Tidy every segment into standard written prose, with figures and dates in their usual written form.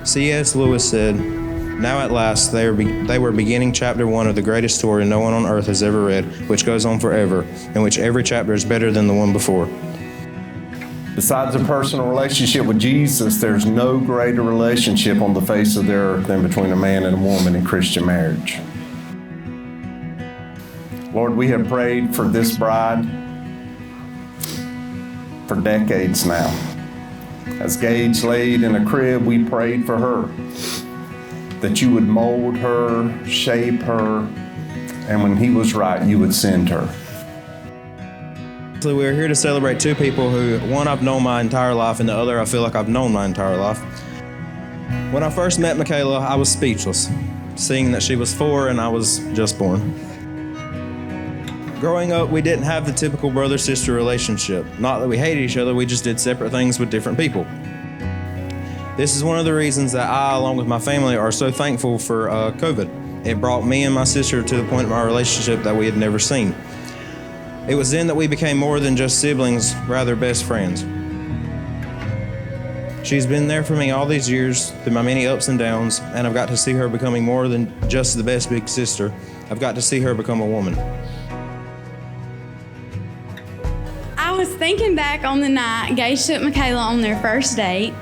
C.S. Lewis said, "Now at last they were beginning chapter 1 of the greatest story no one on earth has ever read, which goes on forever, in which every chapter is better than the one before." Besides a personal relationship with Jesus, there's no greater relationship on the face of the earth than between a man and a woman in Christian marriage. Lord, we have prayed for this bride for decades now. As Gage laid in a crib, we prayed for her, that you would mold her, shape her, and when he was right, you would send her. So we're here to celebrate two people who, one I've known my entire life, and the other I feel like I've known my entire life. When I first met Makala, I was speechless, seeing that she was 4 and I was just born. Growing up, we didn't have the typical brother-sister relationship. Not that we hated each other, we just did separate things with different people. This is one of the reasons that I, along with my family, are so thankful for COVID. It brought me and my sister to the point of our relationship that we had never seen. It was then that we became more than just siblings, rather best friends. She's been there for me all these years, through my many ups and downs, and I've got to see her becoming more than just the best big sister. I've got to see her become a woman. I was thinking back on the night Gage took Makala on their first date.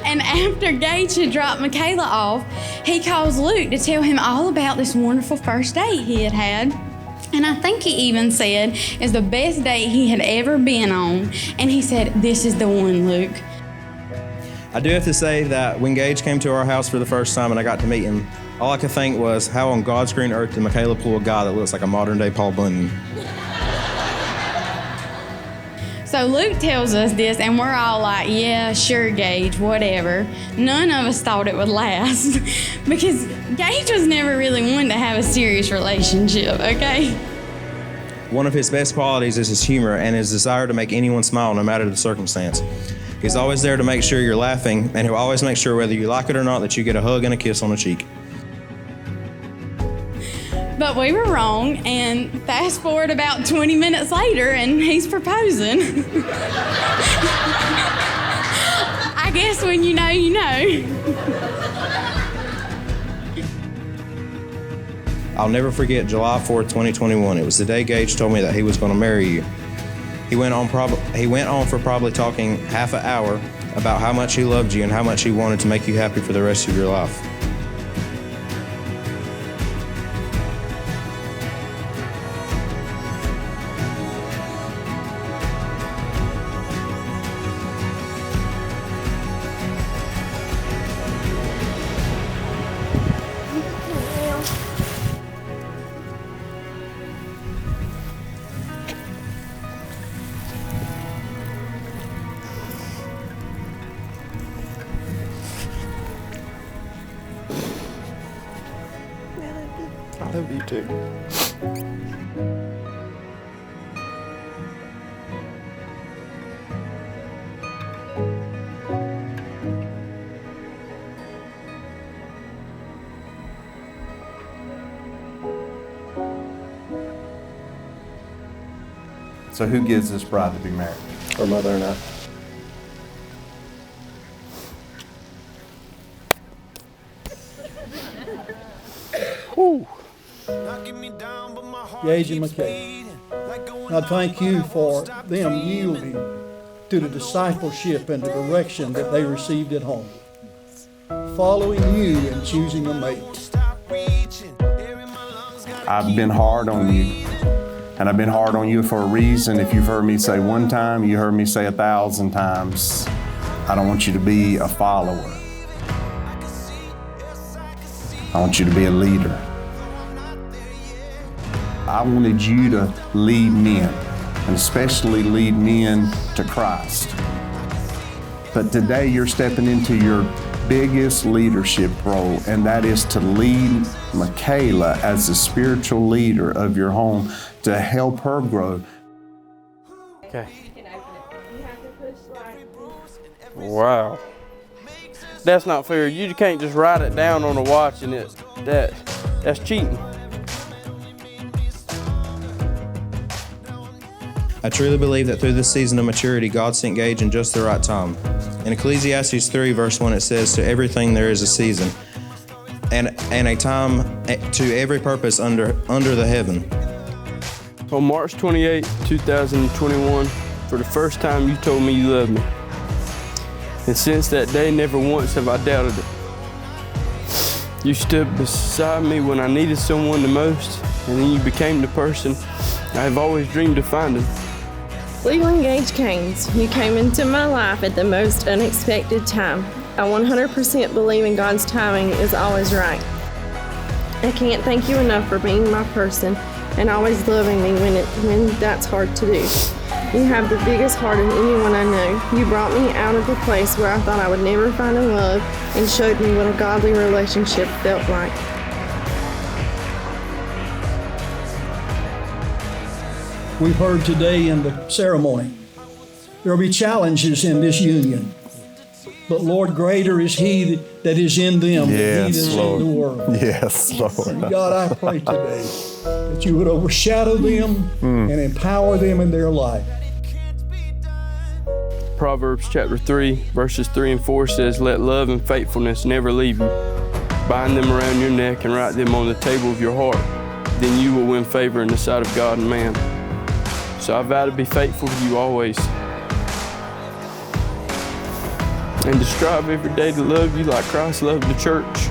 And after Gage had dropped Makala off, he calls Luke to tell him all about this wonderful first date he had had. And I think he even said it's the best date he had ever been on. And he said, "This is the one, Luke." I do have to say that when Gage came to our house for the first time and I got to meet him, all I could think was, how on God's green earth did Makala pull a guy that looks like a modern day Paul Bunyan? So Luke tells us this, and we're all like, "Yeah, sure, Gage, whatever." None of us thought it would last because Gage was never really one to have a serious relationship, okay? One of his best qualities is his humor and his desire to make anyone smile no matter the circumstance. He's always there to make sure you're laughing, and he'll always make sure whether you like it or not that you get a hug and a kiss on the cheek. But we were wrong, and fast forward about 20 minutes later, and he's proposing. I guess when you know, you know. I'll never forget July 4th, 2021. It was the day Gage told me that he was going to marry you. He went on for probably talking half an hour about how much he loved you and how much he wanted to make you happy for the rest of your life. I love you too. So who gives this bride to be married? Her mother and I. Whew. Gage and Makala. I thank you for them yielding to the discipleship and the direction that they received at home, following you and choosing a mate. I've been hard on you, and I've been hard on you for a reason. If you've heard me say one time, you heard me say 1,000 times. I don't want you to be a follower. I want you to be a leader. I wanted you to lead men, and especially lead men to Christ. But today you're stepping into your biggest leadership role, and that is to lead Makala as the spiritual leader of your home to help her grow. Okay. Wow. That's not fair. You can't just write it down on a watch and that's cheating. I truly believe that through this season of maturity, God sent Gage in just the right time. In Ecclesiastes 3, verse 1, it says, "To everything there is a season, and a time to every purpose under the heaven." On March 28, 2021, for the first time you told me you loved me. And since that day, never once have I doubted it. You stood beside me when I needed someone the most, and then you became the person I have always dreamed of finding. Leland Gage Caines, you came into my life at the most unexpected time. I 100% believe in God's timing is always right. I can't thank you enough for being my person and always loving me when that's hard to do. You have the biggest heart of anyone I know. You brought me out of a place where I thought I would never find a love and showed me what a godly relationship felt like. We've heard today in the ceremony, there will be challenges in this union. But Lord, greater is He that is in them than He that is in the world. Yes, Lord. And God, I pray today that you would overshadow them and empower them in their life. Proverbs chapter 3, verses 3 and 4 says, "Let love and faithfulness never leave you. Bind them around your neck and write them on the table of your heart. Then you will win favor in the sight of God and man." So I vow to be faithful to you always, and to strive every day to love you like Christ loved the church,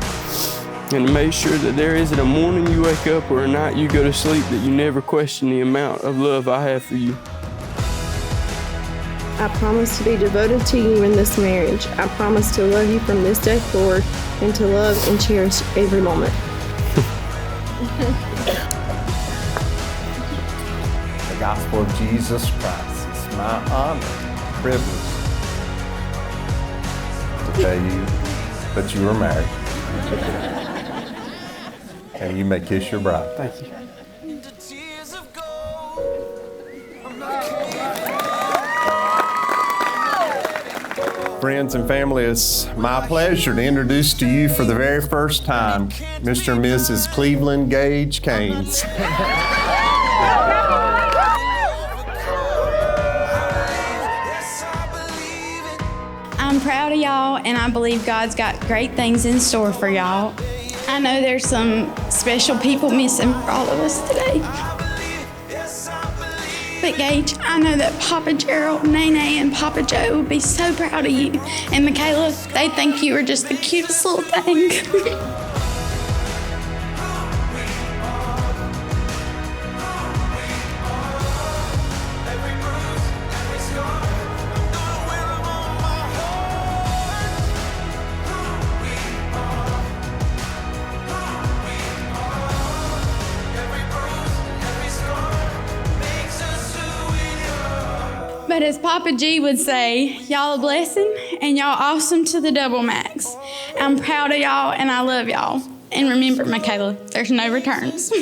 and to make sure that there isn't a morning you wake up or a night you go to sleep that you never question the amount of love I have for you. I promise to be devoted to you in this marriage. I promise to love you from this day forward and to love and cherish every moment. The gospel of Jesus Christ. It's my honor, privilege to tell you that you are married. And you may kiss your bride. Thank you. Friends and family, it's my pleasure to introduce to you for the very first time Mr. and Mrs. Cleveland Gage Caines. I'm proud of y'all, and I believe God's got great things in store for y'all. I know there's some special people missing for all of us today. But Gage, I know that Papa Gerald, Nene, and Papa Joe will be so proud of you. And Makala, they think you are just the cutest little thing. But as Papa G would say, y'all a blessing and y'all awesome to the double max. I'm proud of y'all and I love y'all. And remember, Makala, there's no returns.